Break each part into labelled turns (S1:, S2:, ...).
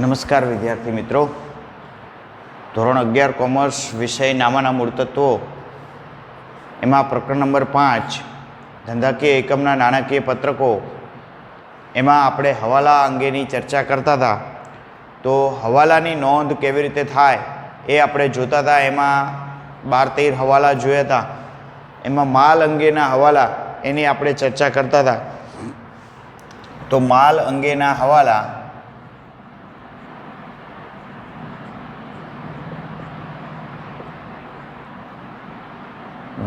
S1: નમસ્કાર વિદ્યાર્થી મિત્રો, ધોરણ 11 કોમર્સ વિષય નામાના મૂળ તત્વો એમાં પ્રકરણ નંબર 5 ધંધાકીય એકમના નાણાકીય પત્રકો એમાં આપણે હવાલા અંગેની ચર્ચા કરતા હતા. તો હવાલાની નોંધ કેવી રીતે થાય એ આપણે જોતા હતા. એમાં 12-13 હવાલા જોયા હતા. એમાં માલ અંગેના હવાલા એની આપણે ચર્ચા કરતા હતા. તો માલ અંગેના હવાલા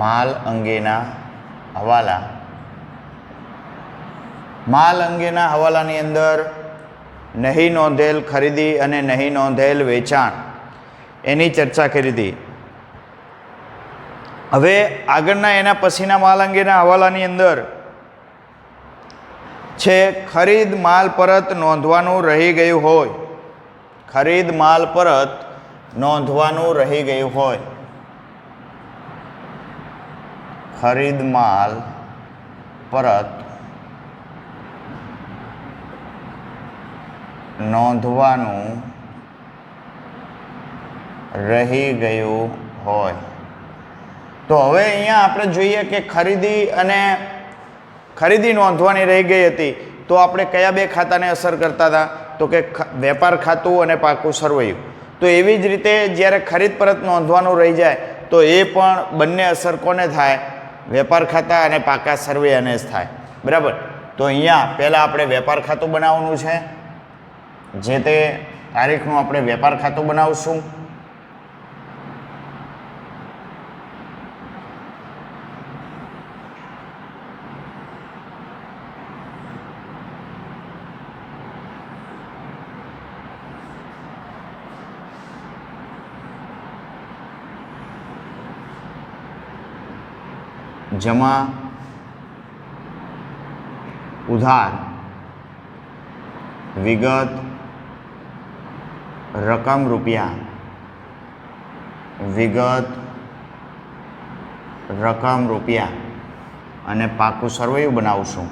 S1: માલ અંગેના હવાલાની અંદર નહીં નોંધેલ ખરીદી અને નહીં નોંધેલ વેચાણ એની ચર્ચા કરી હતી. હવે આગળના એના પછીના માલ અંગેના હવાલાની અંદર છે ખરીદ માલ પરત નોંધવાનું રહી ગયું હોય. ખરીદ માલ પરત નોંધવાનું રહી ગયું હોય. ખરીદ માલ પરત નોંધવાનું રહી ગયું હોય. તો હવે અહીંયા આપણે જોઈએ કે ખરીદી નોંધવાની રહી ગઈ હતી. તો આપણે કયા બે ખાતાને અસર કરતા હતા? તો કે વેપાર ખાતું અને પાકું સરવૈયું. તો એવી જ રીતે જ્યારે ખરીદ પરત નોંધવાનું રહી જાય તો એ પણ બંને અસર કોને થાય? વેપાર ખાતા અને પાકા સરવૈયાને જ થાય. બરાબર. તો અહીંયા પહેલાં આપણે વેપાર ખાતું બનાવવાનું છે. જે તે તારીખનું આપણે વેપાર ખાતું બનાવશું. જમા ઉધાર વિગત રકમ રૂપિયા. વિગત રકમ રૂપિયા અને પાકું સરવૈયું બનાવશું.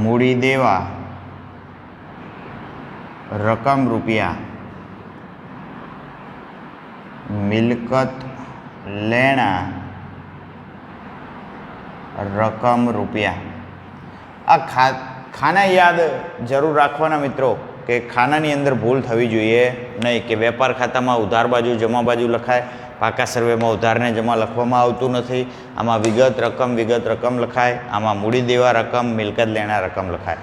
S1: મૂડી દેવા રકમ રૂપિયા. મિલકત લેણા રકમ રૂપિયા. આ ખાના યાદ જરૂર રાખવાના મિત્રો, કે ખાનાની અંદર ભૂલ થવી જોઈએ નહીં. કે વેપાર ખાતામાં ઉધાર બાજુ જમા બાજુ લખાય, પાકા સર્વેમાં ઉધારને જમા લખવામાં આવતું નથી. આમાં વિગત રકમ લખાય, આમાં મૂડી દેવા રકમ, મિલકત લેણા રકમ લખાય.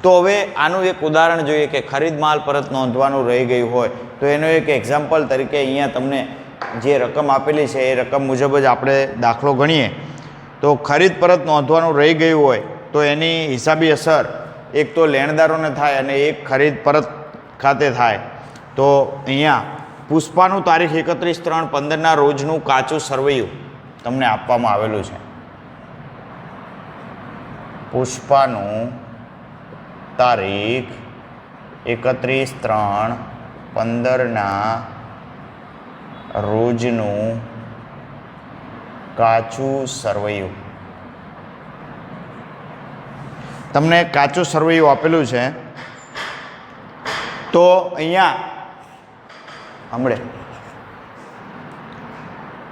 S1: તો હવે આનું એક ઉદાહરણ જોઈએ કે ખરીદ માલ પરત નોંધવાનું રહી ગયું હોય. તો એનો એક એક્ઝામ્પલ તરીકે અહીંયા તમને જે રકમ આપેલી છે એ રકમ મુજબ જ આપણે દાખલો ગણીએ. તો ખરીદ પરત નોંધવાનું રહી ગયું હોય તો એની હિસાબી અસર એક તો લેણદારોને થાય અને એક ખરીદ પરત ખાતે થાય. તો અહીંયા પુષ્પાનું તારીખ 31/3/15 રોજનું કાચું સરવૈયું તમને આપવામાં આવેલું છે. પુષ્પાનું તારીખ 31/3/15 રોજનું કાચું સરવૈયું. તમને કાચું સરવૈયું આપેલું છે. તો અહીંયા હમણે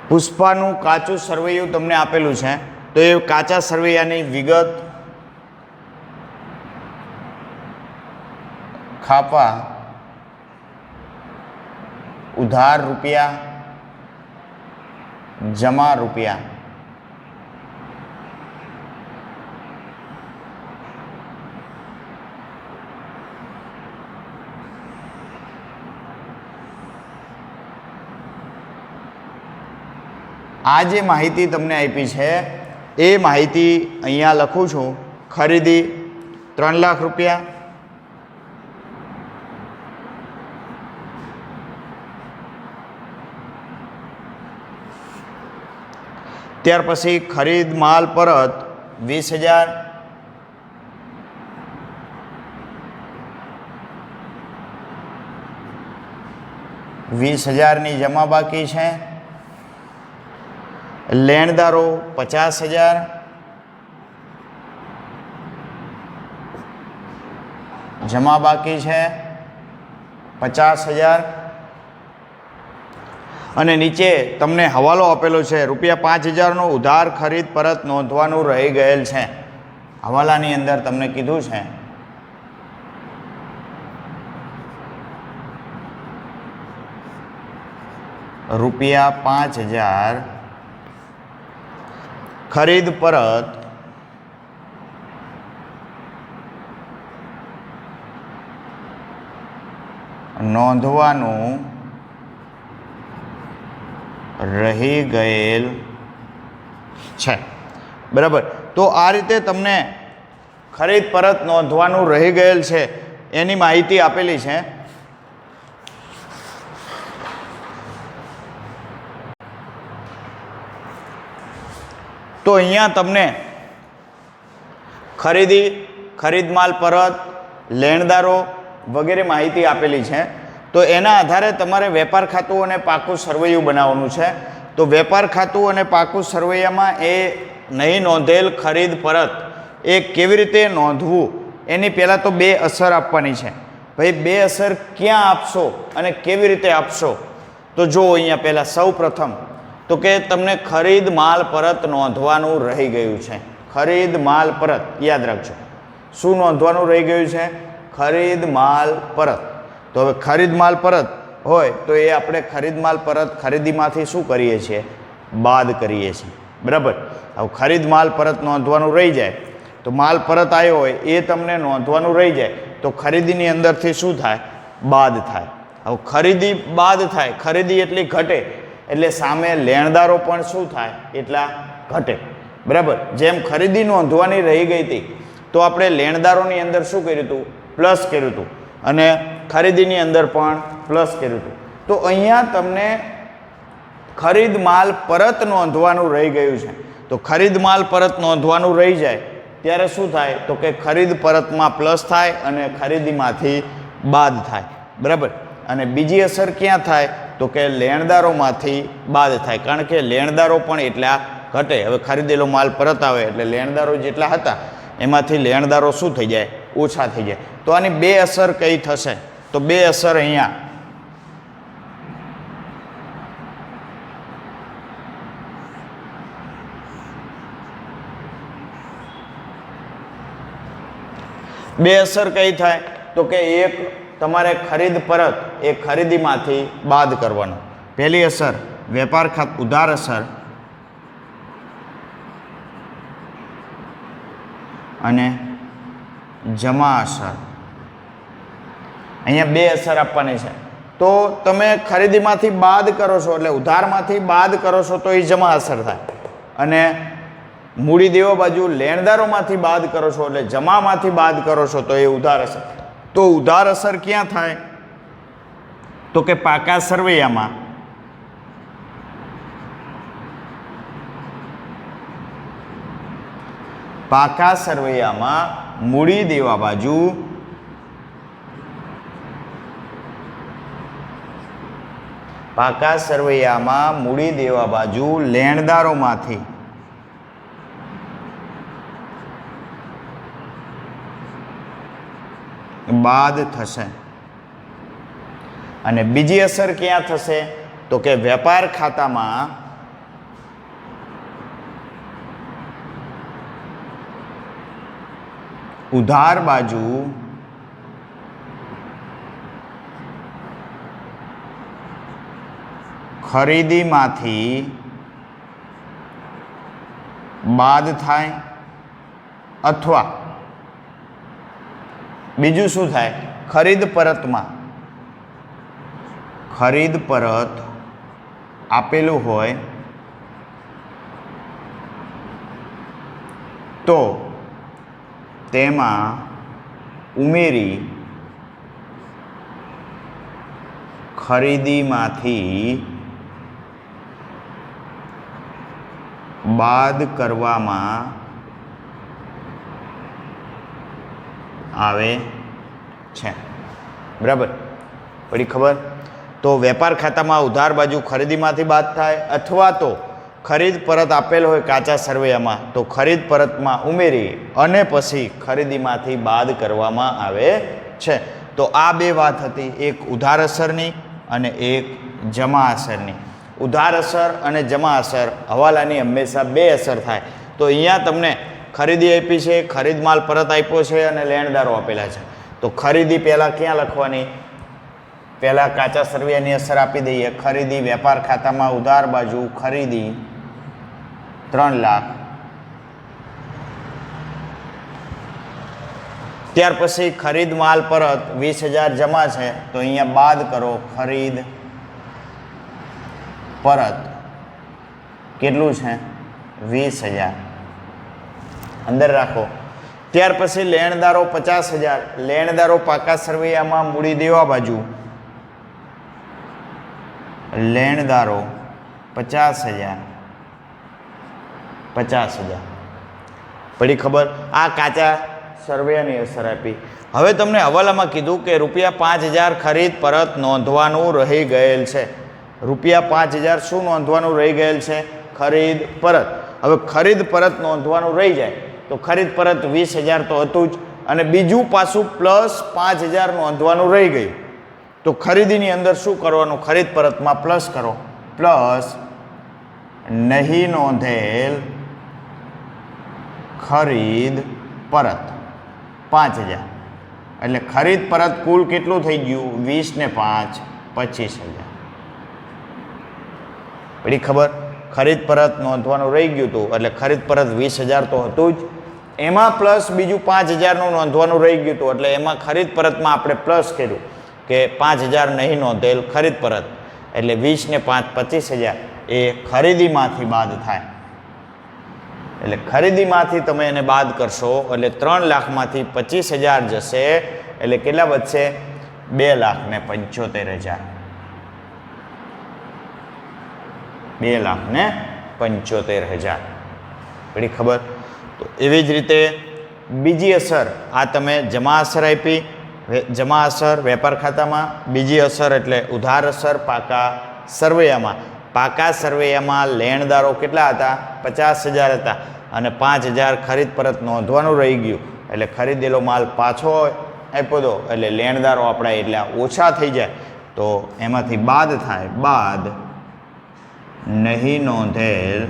S1: પુષ્પાનું કાચું સરવૈયું તમને આપેલું છે. તો એ કાચા સરવૈયાની વિગત, ખાપા, ઉધાર રૂપિયા, જમા રૂપિયા. આ જે માહિતી તમને આપી છે એ માહિતી અહીંયા લખું છું. ખરીદી 3 લાખ રૂપિયા, ત્યાર પછી ખરીદ માલ પરત 20,000, 20,000ની જમા બાકી છે. લેણદારો 50,000, જમા બાકી છે 50,000. અને નીચે તમને હવાલો આપેલો છે ₹5,000નો ઉધાર ખરીદ પરત નોંધવાનું રહી ગયેલ છે. હવાલાની અંદર તમને કીધું છે ₹5,000 ખરીદ પરત નોંધવાનું રહી ગયેલ છે. બરાબર. તો આ રીતે તમને ખરીદ પરત નોંધવાનું રહી ગયેલ છે એની માહિતી આપેલી છે. તો અહીંયા તમને ખરીદ માલ પરત, લેણદારો વગેરે માહિતી આપેલી છે. તો એના આધારે તમારે વેપાર ખાતું અને પાકું સરવૈયું બનાવવાનું છે. તો વેપાર ખાતું અને પાકું સરવૈયામાં એ નહીં નોંધેલ ખરીદ પરત એ કેવી રીતે નોંધવું એની પહેલાં તો 2 અસર આપવાની છે. ભાઈ 2 અસર ક્યાં આપશો અને કેવી રીતે આપશો? તો જો અહીંયા પહેલાં સૌ પ્રથમ તો કે તમને ખરીદ માલ પરત નોંધવાનું રહી ગયું છે. ખરીદ માલ પરત યાદ રાખજો. શું નોંધવાનું રહી ગયું છે? ખરીદ માલ પરત. તો હવે ખરીદ માલ પરત હોય તો એ આપણે ખરીદ માલ પરત ખરીદીમાંથી શું કરીએ છીએ? બાદ કરીએ છીએ. બરાબર. હવે ખરીદ માલ પરત નોંધવાનું રહી જાય તો માલ પરત આવ્યો હોય એ તમને નોંધવાનું રહી જાય તો ખરીદીની અંદરથી શું થાય? બાદ થાય. હવે ખરીદી બાદ થાય, ખરીદી એટલી ઘટે એટલે સામે લેણદારો પણ શું થાય? એટલા ઘટે. બરાબર. જેમ ખરીદી નોંધવાની રહી ગઈ હતી તો આપણે લેણદારોની અંદર શું કર્યું હતું? પ્લસ કર્યું હતું અને ખરીદીની અંદર પણ પ્લસ કર્યું હતું. તો અહીંયા તમને ખરીદ માલ પરત નોંધવાનું રહી ગયું છે. તો ખરીદ માલ પરત નોંધવાનું રહી જાય ત્યારે શું થાય? તો કે ખરીદ પરતમાં પ્લસ થાય અને ખરીદીમાંથી બાદ થાય. બરાબર. અને બીજી અસર ક્યાં થાય? તો કે લેણદારોમાંથી બાદ થાય. કારણ કે લેણદારો પણ એટલા ઘટે. હવે ખરીદેલો માલ પરત આવે એટલે લેણદારો જેટલા હતા એમાંથી લેણદારો શું થઈ જાય? ઓછા થઈ જાય. તો આની 2 અસર કઈ થશે? તો 2 અસર અહીંયા બે અસર કઈ થાય? તો કે એક તમારે ખરીદ પરત એ ખરીદીમાંથી બાદ કરવાનો. પહેલી અસર વેપાર ખાતું ઉધાર અસર અને જમા અસર. અહીંયા 2 અસર આપવાની છે. તો તમે ખરીદીમાંથી બાદ કરો છો એટલે ઉધારમાંથી બાદ કરો છો તો એ જમા અસર થાય અને મૂડી દેવા બાજુ લેણદારોમાંથી બાદ કરો છો એટલે જમામાંથી બાદ કરો છો તો એ ઉધાર અસર. તો ઉધાર અસર ક્યાં થાય? તો કે પાકા સરવૈયામાં. પાકા સરવૈયામાં મૂડી દેવા બાજુ મૂડી દેવા બાજુ લેણદારોમાંથી બાદ થશે. અને બીજી અસર ક્યાં થશે? તો કે વેપાર ખાતામાં ઉધાર બાજુ ખરીદીમાંથી બાદ થાય અથવા બીજું શું થાય? ખરીદ પરત આપેલું હોય તો તેમાં ઉમેરી ખરીદીમાંથી બાદ કરવામાં આવે છે. બરાબર પડી ખબર? તો તો વેપાર ખાતામાં ઉધાર બાજુ ખરીદીમાંથી બાદ થાય, અથવા તો ખરીદ પરત આપેલ હોય કાચા સરવૈયામાં તો ખરીદ પરતમાં ઉમેરી અને પછી ખરીદીમાંથી બાદ કરવામાં આવે છે. તો આ બે વાત હતી, એક ઉધાર અસરની અને એક જમા અસરની. ઉધાર અસર અને જમા અસર હવાલાની હંમેશા બે અસર થાય. તો અહીંયા તમને ખરીદી આપી છે, ખરીદ માલ પરત આપ્યો છે અને લેણદારો આપેલા છે. તો ખરીદી પહેલાં ક્યાં લખવાની? પહેલાં કાચા સરવૈયાની અસર આપી દઈએ. ખરીદી વેપાર ખાતામાં ઉધાર બાજુ ખરીદી 3 લાખ. ત્યાર પછી ખરીદ માલ પરત 20,000 જમા છે તો અહીંયા બાદ કરો ખરીદ પરત કેટલું છે? 20,000 અંદર રાખો. ત્યાર પછી લેણદારો 50,000. લેણદારો પાકા સરવૈયામાં મૂડી દેવા બાજુ લેણદારો 50,000 પડી ખબર? આ કાચા સરવૈયાની અસર આપી. હવે તમને હવાલામાં કીધું કે ₹5,000 ખરીદ પરત નોંધવાનું રહી ગયેલ છે. ₹5,000 શું નોંધવાનું રહી ગયેલ છે? ખરીદ પરત. હવે ખરીદ પરત નોંધવાનું રહી જાય તો ખરીદ પરત 20,000 તો હતું જ, અને બીજું પાછું પ્લસ 5,000 નોંધવાનું રહી ગયું. તો ખરીદીની અંદર શું કરવાનું? ખરીદ પરતમાં પ્લસ કરો. પ્લસ નહીં નોંધેલ ખરીદ પરત 5,000. એટલે ખરીદ પરત કુલ કેટલું થઈ ગયું? 20 ને 5 25,000. પડી ખબર? ખરીદ પરત નોંધવાનું રહી ગયું હતું એટલે ખરીદ પરત 20,000 તો હતું જ, એમાં પ્લસ બીજું 5,000નું નોંધવાનું રહી ગયું હતું એટલે એમાં ખરીદ પરતમાં આપણે પ્લસ કર્યું કે 5,000 નહીં નોંધેલ ખરીદ પરત, એટલે 20 ને 5 25,000 એ ખરીદીમાંથી બાદ થાય. એટલે ખરીદીમાંથી તમે એને બાદ કરશો એટલે 3 લાખમાંથી 25,000 જશે એટલે કેટલા બચશે? 2,75,000. 2,75,000. પડી ખબર? તો એવી જ રીતે બીજી અસર, આ તમે જમા અસર આપી, જમા અસર વેપાર ખાતામાં. બીજી અસર એટલે ઉધાર અસર પાકા સરવૈયામાં. પાકા સરવૈયામાં લેણદારો કેટલા હતા? 50,000 હતા અને 5,000 ખરીદ પરત નોંધવાનું રહી ગયું એટલે ખરીદેલો માલ પાછો આપ્યો દો એટલે લેણદારો આપણા એટલા ઓછા થઈ જાય. તો એમાંથી બાદ થાય. બાદ નહીં નોંધેલ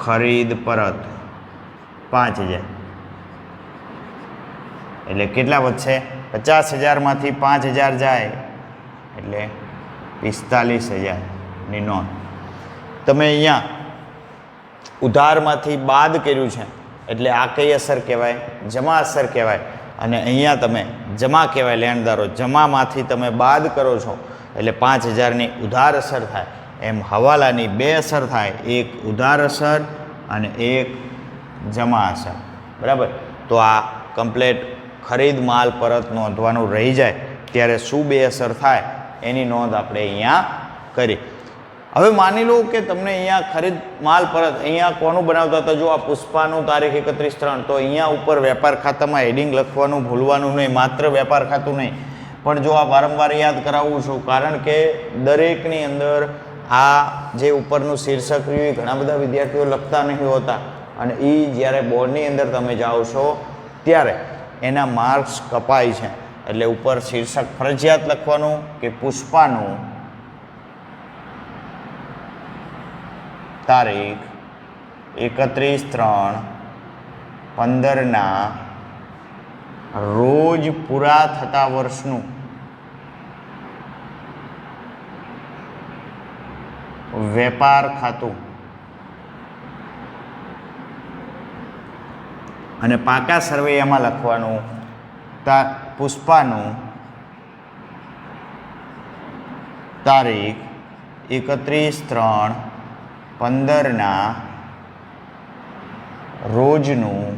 S1: ખરીદ પરત 5,000 એટલે કેટલા વધશે? 50,000માંથી 5,000 જાય એટલે 45,000ની નોંધ. તમે અહીંયા ઉધારમાંથી બાદ કર્યું છે એટલે આ કઈ અસર કહેવાય? જમા અસર કહેવાય. અને અહીંયા તમે જમા કહેવાય લેણદારો. જમામાંથી તમે બાદ કરો છો એટલે 5,000ની ઉધાર અસર થાય. એમ હવાલાની બે અસર થાય, એક ઉધાર અસર અને એક જમા અસર. બરાબર? તો આ કમ્પ્લેટ ખરીદ માલ પરત નોંધવાનું રહી જાય ત્યારે શું બે અસર થાય એની નોંધ આપણે અહીંયા કરી. હવે માની લો કે તમને અહીંયા ખરીદ માલ પરત અહીંયા કોનું બનાવતા હતા? જો આ પુષ્પાનું તારીખ 31/3. તો અહીંયા ઉપર વેપાર ખાતામાં હેડિંગ લખવાનું ભૂલવાનું નહીં. માત્ર વેપાર ખાતું નહીં પણ જો આ વારંવાર યાદ કરાવું છું કારણ કે દરેકની અંદર આ જે ઉપરનું શીર્ષક રહ્યું એ ઘણા બધા વિદ્યાર્થીઓ લખતા નહીં હોતા અને એ જ્યારે બોર્ડની અંદર તમે જાઓ છો ત્યારે એના માર્ક્સ કપાય છે. એટલે ઉપર શીર્ષક ફરજિયાત લખવાનું કે પુષ્પાનું તારીખ 31/3/15 રોજ પૂરા થતા વર્ષનું વેપાર ખાતું અને પાકા સરવૈયામાં લખવાનું પુષ્પાનું તારીખ 31/3/15 રોજનું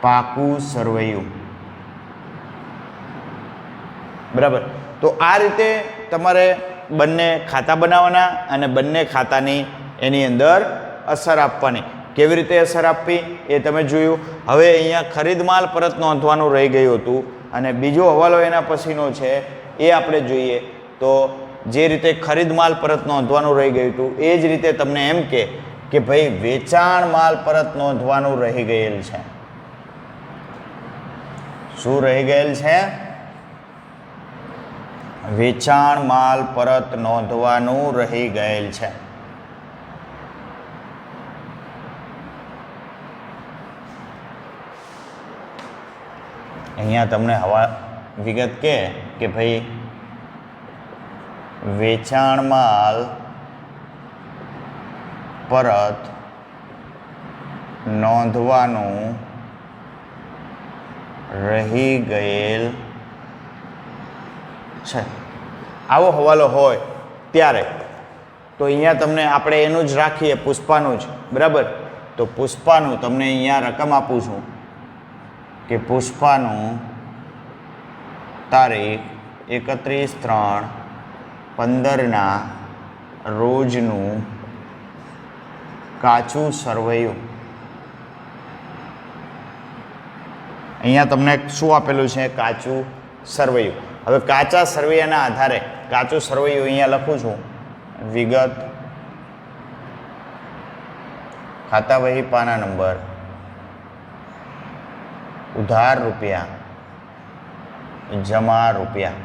S1: પાકું સરવૈયું. બરાબર? તો આ રીતે તમારે બંને ખાતા બનાવવાના અને બંને ખાતાની એની અંદર અસર આપવાની. કેવી રીતે અસર આપવી એ તમે જોયું. હવે અહીંયા ખરીદ માલ પરત નોંધવાનું રહી ગયું હતું અને બીજો હવાલો એના પછીનો છે એ આપણે જોઈએ. તો જે રીતે ખરીદ માલ પરત નોંધવાનું રહી ગયું હતું એ જ રીતે તમને એમ કે ભાઈ વેચાણ માલ પરત નોંધવાનું રહી ગયેલ છે. શું રહી ગયેલ છે? વેચાણ માલ પરત નોંધવાનું રહી ગયેલ છે. અહીંયા તમને વિગત કે ભાઈ વેચાણ માલ પરત નોંધવાનું રહી ગયેલ છે. આવો હવાલો હોય ત્યારે તો અહીંયા તમને આપણે એનું જ રાખીએ, પુષ્પાનું જ, બરાબર. તો પુષ્પાનું તમને અહીંયા રકમ આપું છું કે પુષ્પાનું તારીખ 31/3/15 રોજનું કાચું સરવૈયું. અહીંયા તમને શું આપેલું છે? કાચું સરવૈયું. હવે કાચા સરવૈયાના આધારે કાચું સરવૈયું અહીંયા લખું છું. વિગત, ખાતા વહી પાના નંબર, ઉધાર રૂપિયા, જમા રૂપિયા.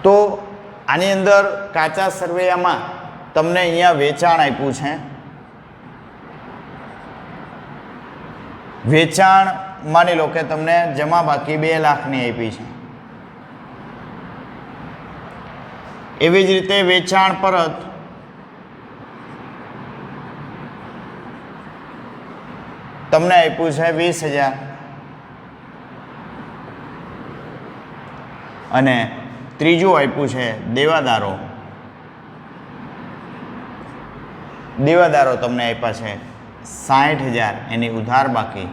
S1: તો આની અંદર કાચા સરવૈયામાં તમને અહીંયા વેચાણ આપ્યું છે. વેચાણ માની લો કે તમને જમા બાકી 2 લાખની આપી છે. એવી જ રીતે વેચાણ પરત તમને આપ્યું છે 20,000 અને ત્રીજું આપ્યું છે દેવાદારો. દેવાદારો તમને આપ્યા છે 60,000, એની ઉધાર બાકી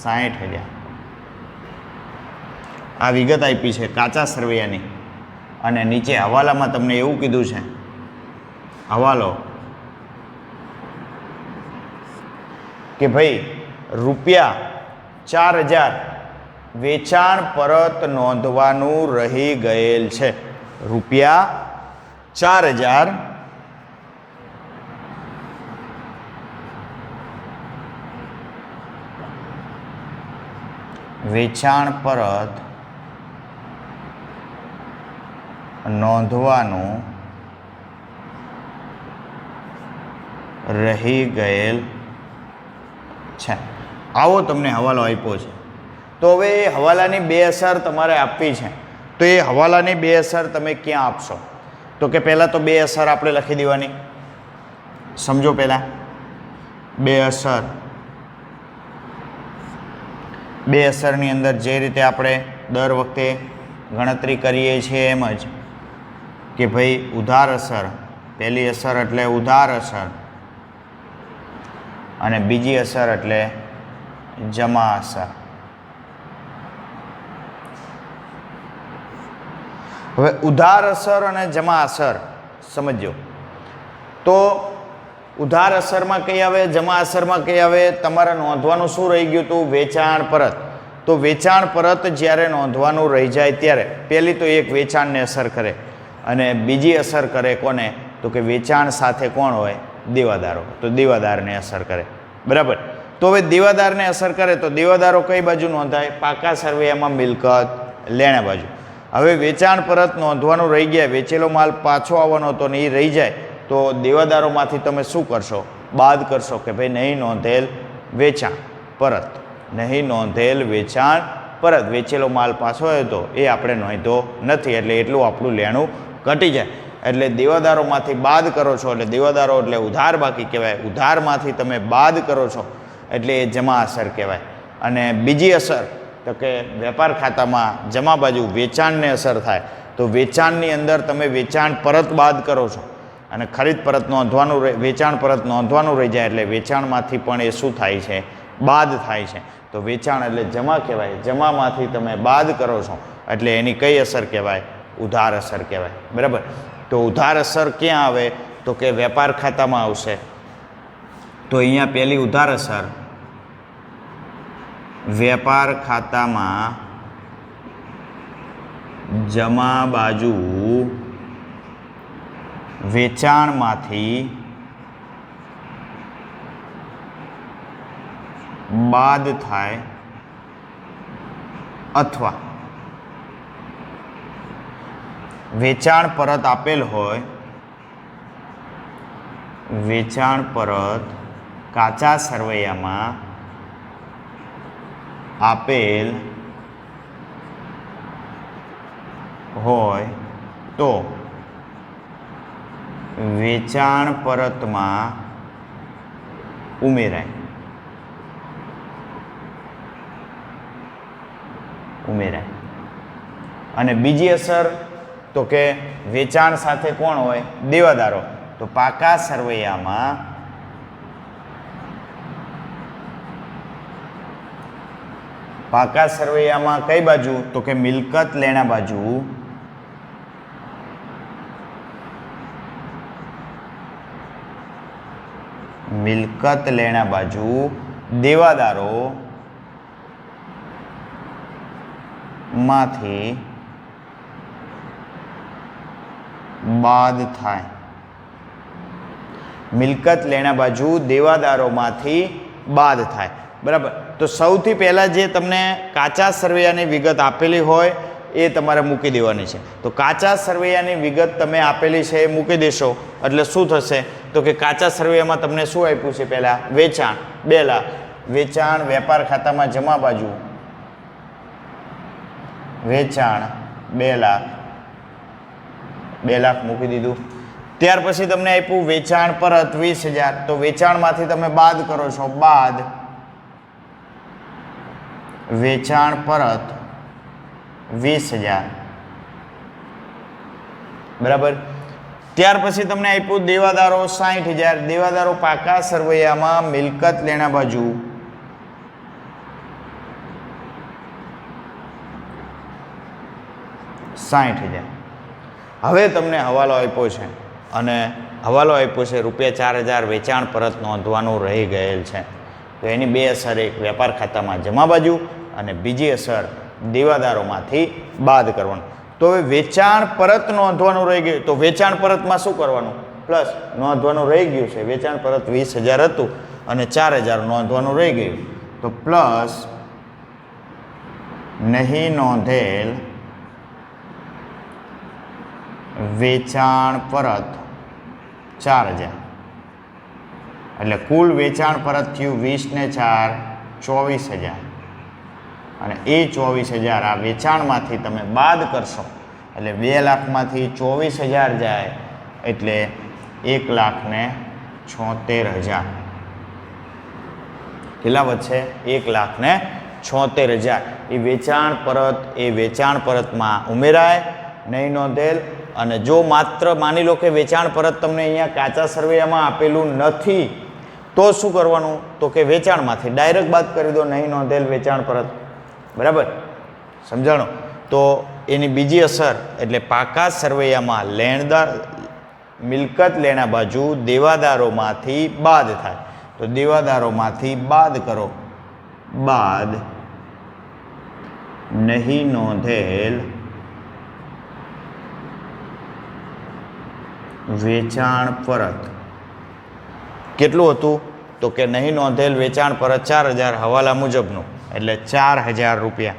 S1: 60,000. આ વિગત આપી છે કાચા સરવૈયાની. અને નીચે હવાલામાં તમને એવું કીધું છે, હવાલો કે ભાઈ ₹4,000 વેચાણ પરત નોંધવાનું રહી ગયેલ છે. ₹4,000 વેચાણ પરત નોંધવાનું રહી ગયેલ છે. આવો તમને હવાલો આપ્યો છે. તો હવે એ હવાલાની 2 અસર તમારે આપવી છે. તો એ હવાલાની 2 અસર તમે ક્યાં આપશો? તો કે પહેલાં તો 2 અસર આપણે લખી દેવાની. સમજો પહેલાં 2 અસર. 2 અસરની અંદર જે રીતે આપણે દર વખતે ગણતરી કરીએ છીએ એમ જ કે ભાઈ ઉધાર અસર, પહેલી અસર એટલે ઉધાર અસર અને બીજી અસર એટલે જમા અસર. હવે ઉધાર અસર અને જમા અસર સમજો. તો ઉધાર અસરમાં કઈ આવે, જમા અસરમાં કઈ આવે? તમારે નોંધવાનું શું રહી ગયું હતું? વેચાણ પરત. તો વેચાણ પરત જ્યારે નોંધવાનું રહી જાય ત્યારે પહેલી તો એક વેચાણને અસર કરે અને બીજી અસર કરે કોને? તો કે વેચાણ સાથે કોણ હોય? દેવાદારો. તો દેવાદારને અસર કરે, બરાબર. તો હવે દેવાદારને અસર કરે તો દેવાદારો કઈ બાજુ નોંધાય? પાકા સરવૈયામાં મિલકત લેણા બાજુ. હવે વેચાણ પરત નોંધવાનું રહી ગયા, વેચેલો માલ પાછો આવવાનો હતો ને એ રહી જાય તો દેવાદારોમાંથી તમે શું કરશો? બાદ કરશો કે ભાઈ નહીં નોંધેલ વેચાણ પરત, નહીં નોંધેલ વેચાણ પરત. વેચેલો માલ પાછો આવ્યો હતો એ આપણે નોંધ્યો નથી એટલે એટલું આપણું લેણું ઘટી જાય. એટલે દેવાદારોમાંથી બાદ કરો છો એટલે દેવાદારો એટલે ઉધાર બાકી કહેવાય. ઉધારમાંથી તમે બાદ કરો છો એટલે એ જમા અસર કહેવાય. અને બીજી અસર તો કે વેપાર ખાતામાં જમા બાજુ વેચાણને અસર થાય તો વેચાણની અંદર તમે વેચાણ પરત બાદ કરો છો અને ખરીદ પરત નોંધવાનું, વેચાણ પરત નોંધવાનું રહી જાય એટલે વેચાણમાંથી પણ એ શું થાય છે? બાદ થાય છે. તો વેચાણ એટલે જમા કહેવાય. જમામાંથી તમે બાદ કરો છો એટલે એની કઈ અસર કહેવાય? ઉધાર અસર કહેવાય. બરાબર. તો ઉધાર અસર ક્યાં આવે? તો કે વેપાર ખાતામાં આવશે. તો અહીંયા પહેલી ઉધાર અસર વેપાર ખાતામાં જમા બાજુ વેચાણમાંથી બાદ થાય અથવા વેચાણ પરત આપેલ હોય, વેચાણ પરત કાચા સરવૈયામાં આપેલ હોય તો વેચાણ પરતમાં ઉમેરાય. અને બીજી અસર તો કે વેચાણ સાથે કોણ હોય? દેવાદારો. તો પાકા સરવૈયામાં કઈ બાજુ? તો કે મિલકત લેણા બાજુ દેવાદારો માંથી બાદ થાય. મિલકત લેણા બાજુ દેવાદારોમાંથી બાદ થાય. બરાબર. તો સૌથી પહેલાં જે તમને કાચા સરવૈયાની વિગત આપેલી હોય એ તમારે મૂકી દેવાની છે. તો કાચા સરવૈયાની વિગત તમે આપેલી છે એ મૂકી દેશો એટલે શું થશે? તો કે કાચા સરવૈયામાં તમને શું આપ્યું છે? પહેલાં વેચાણ 2 લાખ. વેચાણ વેપાર ખાતામાં જમા બાજુ વેચાણ 2 લાખ. 2 લાખ મૂકી દીધું. ત્યાર પછી તમને આપ્યું વેચાણ પરત 20,000. તો વેચાણમાંથી તમે બાદ કરો છો. બાદ વેચાણ પરત 20,000. બરાબર. ત્યાર પછી તમને આપ્યું દેવાદારો 60,000. દેવાદારો પાકા સરવૈયામાં મિલકત લેણા બાજુ ₹60,000. હવે તમને હવાલો આપ્યો છે અને હવાલો આપ્યો છે ₹4,000 વેચાણ પરત નોંધવાનું રહી ગયેલ છે. તો એની 2 અસર, એક વેપાર ખાતામાં જમા બાજુ અને બીજી અસર દેવાદારોમાંથી બાદ કરવાનું. તો હવે વેચાણ પરત નોંધવાનું રહી ગયું. તો વેચાણ પરતમાં શું કરવાનું? પ્લસ નોંધવાનું રહી ગયું છે. વેચાણ પરત 20,000 હતું અને 4,000 નોંધવાનું રહી ગયું. તો પ્લસ નહીં નોંધેલ વેચાણ પરત 4,000. એટલે કુલ વેચાણ પરત થયું 20 ને 4 24,000. અને એ 24,000 આ વેચાણમાંથી તમે બાદ કરશો એટલે 2 લાખમાંથી 24,000 જાય એટલે 1,76,000. કેટલા વધશે? 1,76,000. એ વેચાણ પરતમાં ઉમેરાય નહીં નોંધેલ. અને જો માત્ર માની લો કે વેચાણ પરત તમને અહીંયા કાચા સરવૈયામાં આપેલું નથી તો શું કરવાનું? તો કે વેચાણમાંથી ડાયરેક્ટ બાદ કરી દો નહીં નોંધેલ વેચાણ પરત. બરાબર. સમજાણો? તો એની બીજી અસર એટલે પાકા સરવૈયામાં મિલકત લેણા બાજુ દેવાદારોમાંથી બાદ થાય. તો દેવાદારોમાંથી બાદ કરો. બાદ નહીં નોંધેલ વેચાણ પરત. કેટલું હતું? તો કે નહીં નોંધેલ વેચાણ પરત 4,000 હવાલા મુજબનું એટલે ₹4,000.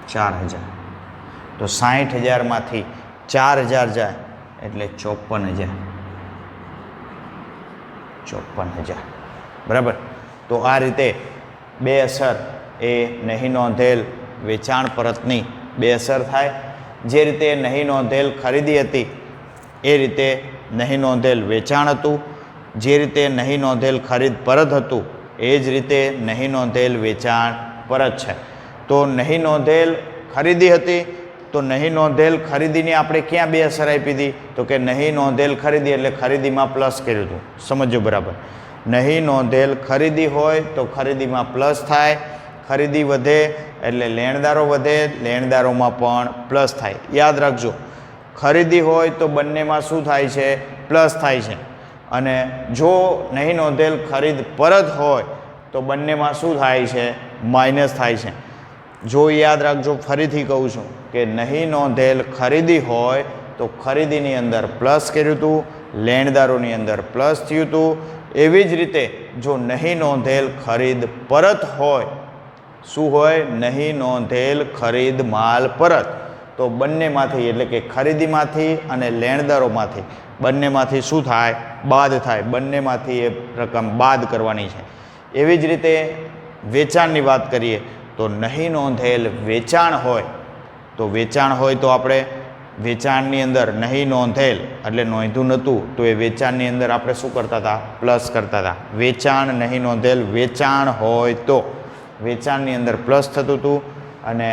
S1: 4,000. તો 60,000માંથી 4,000 જાય એટલે 54,000. બરાબર. તો આ રીતે 2 અસર એ નહીં નોંધેલ વેચાણ પરતની 2 અસર થાય. જે રીતે નહીં નોંધેલ ખરીદી હતી એ રીતે નહીં નોંધેલ વેચાણ હતું. જે રીતે નહીં નોંધેલ ખરીદ પરત હતું એ જ રીતે નહીં નોંધેલ વેચાણ પરત છે. તો નહીં નોંધેલ ખરીદી હતી તો નહીં નોંધેલ ખરીદીની આપણે ક્યાં બે અસર આપી હતી? તો કે નહીં નોંધેલ ખરીદી એટલે ખરીદીમાં પ્લસ કર્યું હતું. સમજો બરાબર. નહીં નોંધેલ ખરીદી હોય તો ખરીદીમાં પ્લસ થાય, ખરીદી વધે એટલે લેણદારો વધે, લેણદારોમાં પણ પ્લસ થાય. યાદ રાખજો, ખરીદી હોય તો બંનેમાં શું થાય છે? પ્લસ થાય છે. અને જો નહીં નોંધેલ ખરીદ પરત હોય તો બંનેમાં શું થાય છે? માઇનસ થાય છે. જો યાદ રાખજો, ફરીથી કહું છું કે નહીં નોંધેલ ખરીદી હોય તો ખરીદીની અંદર પ્લસ કર્યું હતું, લેણદારોની અંદર પ્લસ થયું હતું. એવી જ રીતે જો નહીં નોંધેલ ખરીદ પરત હોય, શું હોય? નહીં નોંધેલ ખરીદ માલ પરત, તો બંનેમાંથી એટલે કે ખરીદીમાંથી અને લેણદારોમાંથી બંનેમાંથી શું થાય? બાદ થાય. બંનેમાંથી એ રકમ બાદ કરવાની છે. એવી જ રીતે વેચાણની વાત કરીએ તો નહીં નોંધેલ વેચાણ હોય તો આપણે વેચાણની અંદર નહીં નોંધેલ એટલે નોંધ્યું નહોતું તો એ વેચાણની અંદર આપણે શું કરતા હતા? પ્લસ કરતા હતા. વેચાણ નહીં નોંધેલ વેચાણ હોય તો વેચાણની અંદર પ્લસ થતું હતું અને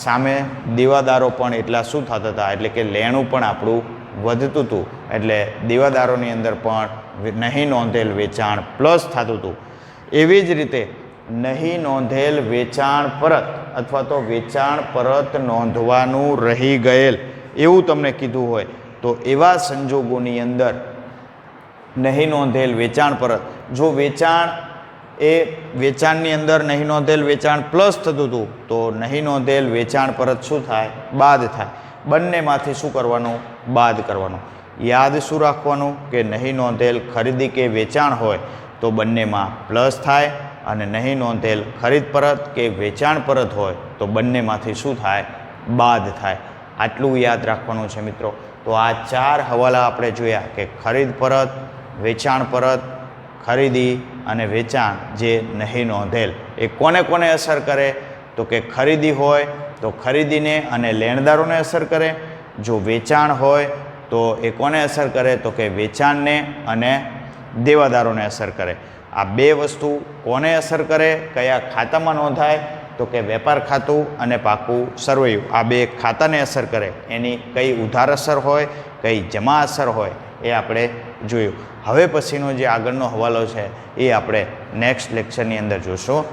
S1: સામે દેવાદારો પણ એટલા શું થતા હતા? એટલે કે લેણું પણ આપણું વધતું હતું. એટલે દેવાદારોની અંદર પણ નહીં નોંધેલ વેચાણ પ્લસ થતું હતું. એવી જ રીતે નહીં નોંધેલ વેચાણ પરત અથવા તો વેચાણ પરત નોંધવાનું રહી ગયેલ એવું તમને કીધું હોય તો એવા સંજોગોની અંદર નહીં નોંધેલ વેચાણ પરત, જો વેચાણની અંદર નહીં નોંધેલ વેચાણ પ્લસ થતું હતું તો નહીં નોંધેલ વેચાણ પરત શું થાય? બાદ થાય. બંનેમાંથી શું કરવાનું? બાદ કરવાનું. યાદ શું રાખવાનું? કે નહીં નોંધેલ ખરીદી કે વેચાણ હોય તો બંનેમાં પ્લસ થાય અને નહીં નોંધેલ ખરીદ પરત કે વેચાણ પરત હોય તો બંનેમાંથી શું થાય? બાદ થાય. આટલું યાદ રાખવાનું છે મિત્રો. તો આ 4 હવાલા આપણે જોયા કે ખરીદ પરત, વેચાણ પરત, ખરીદી અને વેચાણ જે નહીં નોંધેલ એ કોને કોને અસર કરે? તો કે ખરીદી હોય તો ખરીદીને અને લેણદારોને અસર કરે. જો વેચાણ હોય તો એ કોને અસર કરે? તો કે વેચાણને અને દેવાદારોને અસર કરે. આ બે વસ્તુ કોને અસર કરે? કયા ખાતામાં નોંધાય? તો કે વેપાર ખાતું અને પાકું સરવૈયું. આ બે ખાતાને અસર કરે. એની કઈ ઉધાર અસર હોય, કઈ જમા અસર હોય એ આપણે જોયું. હવે પછીનો જે આગળનો હવાલો છે એ આપણે નેક્સ્ટ લેક્ચરની અંદર જોશું.